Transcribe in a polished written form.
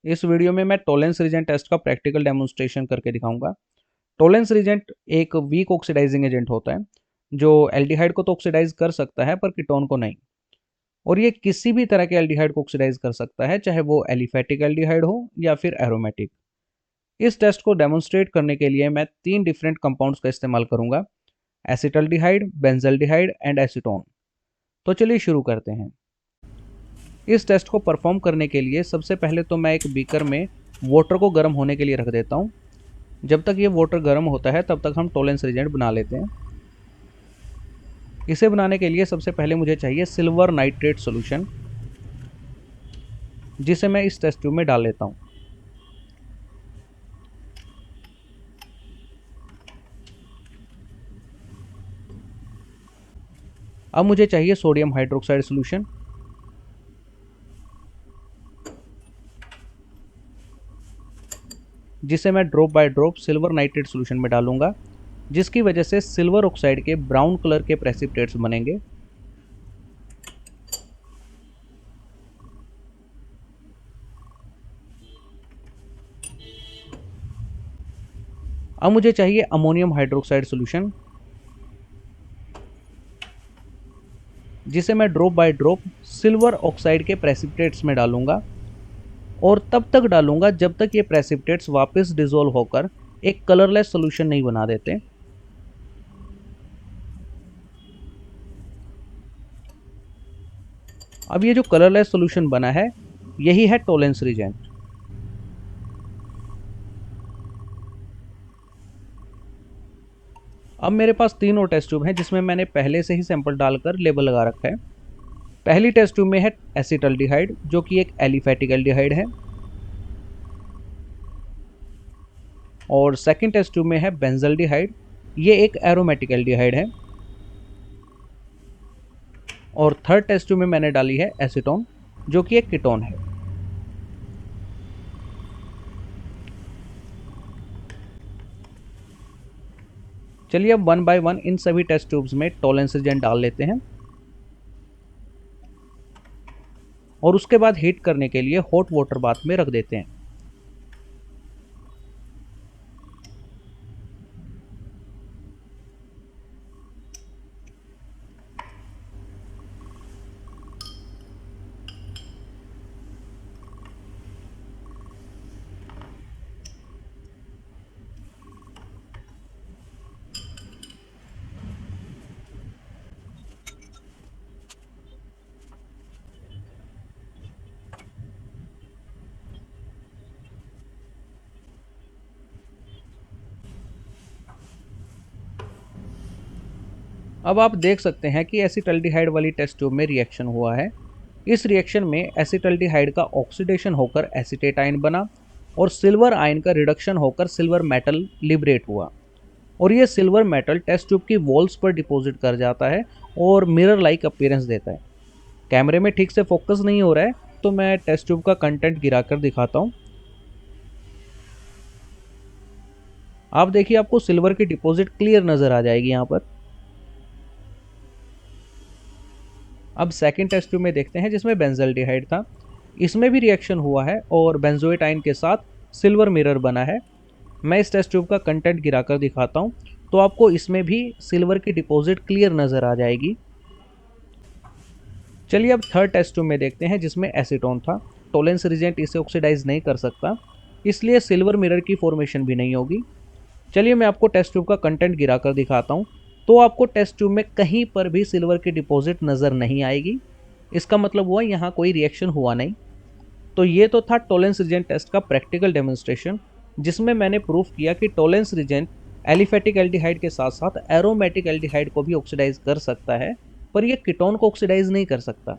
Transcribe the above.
इस वीडियो में मैं टोलेंस रीजेंट टेस्ट का प्रैक्टिकल डेमोन्स्ट्रेशन करके दिखाऊंगा। टोलेंस रीजेंट एक वीक ऑक्सीडाइजिंग एजेंट होता है जो एल्डिहाइड को तो ऑक्सीडाइज कर सकता है पर कीटोन को नहीं। और ये किसी भी तरह के एल्डिहाइड को ऑक्सीडाइज कर सकता है, चाहे वो एलिफेटिक एल्डिहाइड हो या फिर एरोमेटिक। इस टेस्ट को डेमोन्स्ट्रेट करने के लिए मैं 3 डिफरेंट कंपाउंड्स का इस्तेमाल करूंगा: एसिटल्डिहाइड, बेंजल्डिहाइड एंड एसीटोन। तो चलिए शुरू करते हैं। इस टेस्ट को परफॉर्म करने के लिए सबसे पहले तो मैं एक बीकर में वाटर को गर्म होने के लिए रख देता हूँ। जब तक ये वाटर गर्म होता है तब तक हम टोलेंस रीजेंट बना लेते हैं। इसे बनाने के लिए सबसे पहले मुझे चाहिए सिल्वर नाइट्रेट सॉल्यूशन, जिसे मैं इस टेस्ट ट्यूब में डाल लेता हूँ। अब मुझे चाहिए सोडियम हाइड्रोक्साइड सॉल्यूशन, जिसे मैं drop by drop silver nitrate solution में डालूंगा, जिसकी वजह से सिल्वर ऑक्साइड के ब्राउन कलर के प्रेसिपिटेट्स बनेंगे। अब मुझे चाहिए अमोनियम हाइड्रोक्साइड सॉल्यूशन, जिसे मैं drop by drop silver oxide के प्रेसिपिटेट्स में डालूंगा और तब तक डालूंगा जब तक ये प्रेसिपिटेट्स वापस डिसॉल्व होकर एक कलरलेस सॉल्यूशन नहीं बना देते। अब ये जो कलरलेस सॉल्यूशन बना है, यही है टोलेंस रीजेंट। अब मेरे पास 3 और टेस्ट ट्यूब हैं, जिसमें मैंने पहले से ही सैंपल डालकर लेबल लगा रखा है। पहली टेस्ट ट्यूब में है एसिटल्डिहाइड, जो कि एक एलिफेटिक एल्डिहाइड है, और सेकंड टेस्ट ट्यूब में है बेंजल्डिहाइड, ये एक एरोमेटिक एल्डिहाइड है, और थर्ड टेस्ट ट्यूब में मैंने डाली है एसीटोन, जो कि एक कीटोन है। चलिए अब 1 बाय 1 इन सभी टेस्ट ट्यूब्स में टोलेंस रीजेंट डाल लेते हैं और उसके बाद हीट करने के लिए हॉट वाटर बाथ में रख देते हैं। अब आप देख सकते हैं कि एसिटल्डिहाइड वाली टेस्ट ट्यूब में रिएक्शन हुआ है। इस रिएक्शन में एसिटल्डिहाइड का ऑक्सीडेशन होकर एसीटेट आयन बना और सिल्वर आयन का रिडक्शन होकर सिल्वर मेटल लिबरेट हुआ, और ये सिल्वर मेटल टेस्ट ट्यूब की वॉल्स पर डिपॉजिट कर जाता है और मिरर लाइक अपीयरेंस देता है। कैमरे में ठीक से फोकस नहीं हो रहा है, तो मैं टेस्ट ट्यूब का कंटेंट गिराकर दिखाता हूँ। आप देखिए, आपको सिल्वर की डिपॉजिट क्लियर नजर आ जाएगी यहाँ पर। अब सेकंड टेस्ट ट्यूब में देखते हैं, जिसमें बेंजल्डिहाइड था। इसमें भी रिएक्शन हुआ है और बेंजोएट आयन के साथ सिल्वर मिरर बना है। मैं इस टेस्ट ट्यूब का कंटेंट गिराकर दिखाता हूँ, तो आपको इसमें भी सिल्वर की डिपॉजिट क्लियर नज़र आ जाएगी। चलिए अब थर्ड टेस्ट ट्यूब में देखते हैं, जिसमें एसीटोन था। टोलेंस रीजेंट इसे ऑक्सीडाइज नहीं कर सकता, इसलिए सिल्वर मिरर की फॉर्मेशन भी नहीं होगी। चलिए मैं आपको टेस्ट ट्यूब का कंटेंट गिराकर दिखाता हूँ, तो आपको टेस्ट ट्यूब में कहीं पर भी सिल्वर की डिपॉजिट नज़र नहीं आएगी। इसका मतलब हुआ यहाँ कोई रिएक्शन हुआ नहीं। तो ये तो था टोलेंस रीजेंट टेस्ट का प्रैक्टिकल डेमोन्स्ट्रेशन, जिसमें मैंने प्रूफ किया कि टोलेंस रीजेंट एलिफेटिक एल्डिहाइड के साथ साथ एरोमेटिक एल्डिहाइड को भी ऑक्सीडाइज कर सकता है, पर यह कीटोन को ऑक्सीडाइज नहीं कर सकता।